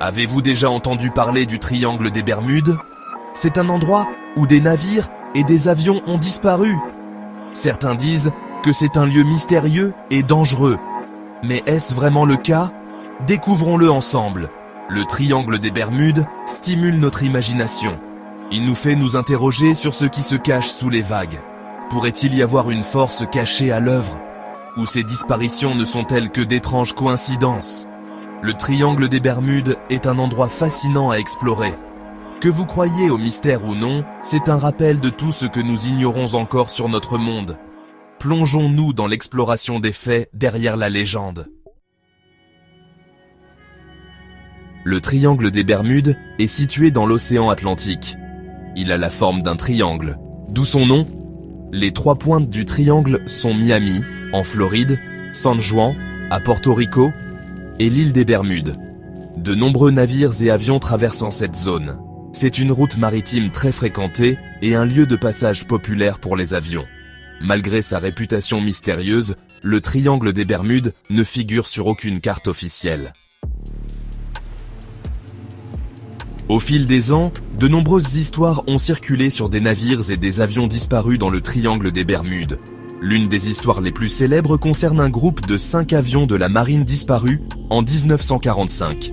Avez-vous déjà entendu parler du triangle des Bermudes? C'est un endroit où des navires et des avions ont disparu. Certains disent que c'est un lieu mystérieux et dangereux. Mais est-ce vraiment le cas? Découvrons-le ensemble. Le triangle des Bermudes stimule notre imagination. Il nous fait nous interroger sur ce qui se cache sous les vagues. Pourrait-il y avoir une force cachée à l'œuvre? Ou ces disparitions ne sont-elles que d'étranges coïncidences? Le triangle des Bermudes est un endroit fascinant à explorer. Que vous croyiez au mystère ou non, c'est un rappel de tout ce que nous ignorons encore sur notre monde. Plongeons-nous dans l'exploration des faits derrière la légende. Le triangle des Bermudes est situé dans l'océan Atlantique. Il a la forme d'un triangle, d'où son nom. Les 3 pointes du triangle sont Miami, en Floride, San Juan, à Porto Rico, et l'île des Bermudes. De nombreux navires et avions traversent cette zone. C'est une route maritime très fréquentée et un lieu de passage populaire pour les avions. Malgré sa réputation mystérieuse, le triangle des Bermudes ne figure sur aucune carte officielle. Au fil des ans, de nombreuses histoires ont circulé sur des navires et des avions disparus dans le triangle des Bermudes. L'une des histoires les plus célèbres concerne un groupe de 5 avions de la marine disparus en 1945.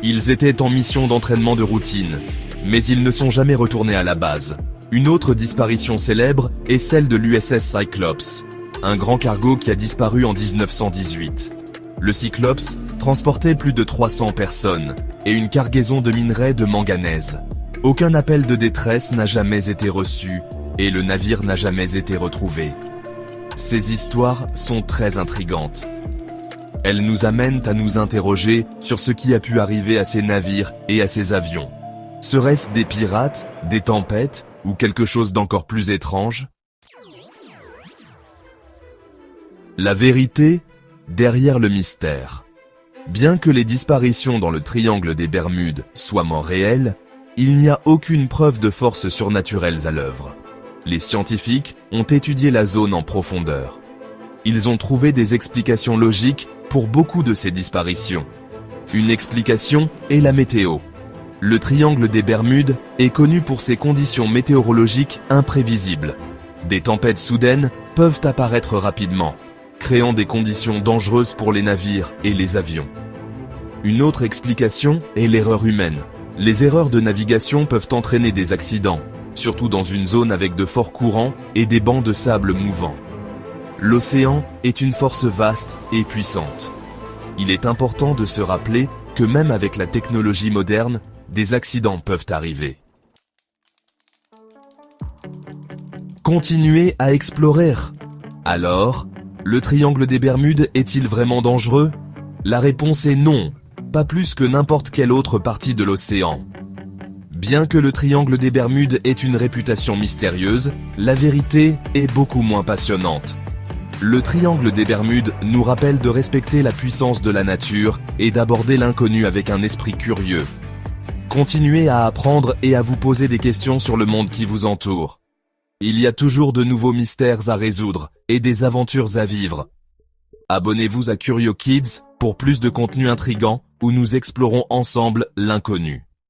Ils étaient en mission d'entraînement de routine, mais ils ne sont jamais retournés à la base. Une autre disparition célèbre est celle de l'USS Cyclops, un grand cargo qui a disparu en 1918. Le Cyclops transportait plus de 300 personnes et une cargaison de minerais de manganèse. Aucun appel de détresse n'a jamais été reçu et le navire n'a jamais été retrouvé. Ces histoires sont très intrigantes. Elles nous amènent à nous interroger sur ce qui a pu arriver à ces navires et à ces avions. Serait-ce des pirates, des tempêtes ou quelque chose d'encore plus étrange? La vérité derrière le mystère. Bien que les disparitions dans le triangle des Bermudes soient réelles, il n'y a aucune preuve de forces surnaturelles à l'œuvre. Les scientifiques ont étudié la zone en profondeur. Ils ont trouvé des explications logiques pour beaucoup de ces disparitions. Une explication est la météo. Le triangle des Bermudes est connu pour ses conditions météorologiques imprévisibles. Des tempêtes soudaines peuvent apparaître rapidement, créant des conditions dangereuses pour les navires et les avions. Une autre explication est l'erreur humaine. Les erreurs de navigation peuvent entraîner des accidents, surtout dans une zone avec de forts courants et des bancs de sable mouvants. L'océan est une force vaste et puissante. Il est important de se rappeler que même avec la technologie moderne, des accidents peuvent arriver. Continuez à explorer. Alors, le triangle des Bermudes est-il vraiment dangereux? La réponse est non, pas plus que n'importe quelle autre partie de l'océan. Bien que le triangle des Bermudes ait une réputation mystérieuse, la vérité est beaucoup moins passionnante. Le triangle des Bermudes nous rappelle de respecter la puissance de la nature et d'aborder l'inconnu avec un esprit curieux. Continuez à apprendre et à vous poser des questions sur le monde qui vous entoure. Il y a toujours de nouveaux mystères à résoudre et des aventures à vivre. Abonnez-vous à Curio Kids pour plus de contenu intrigant où nous explorons ensemble l'inconnu.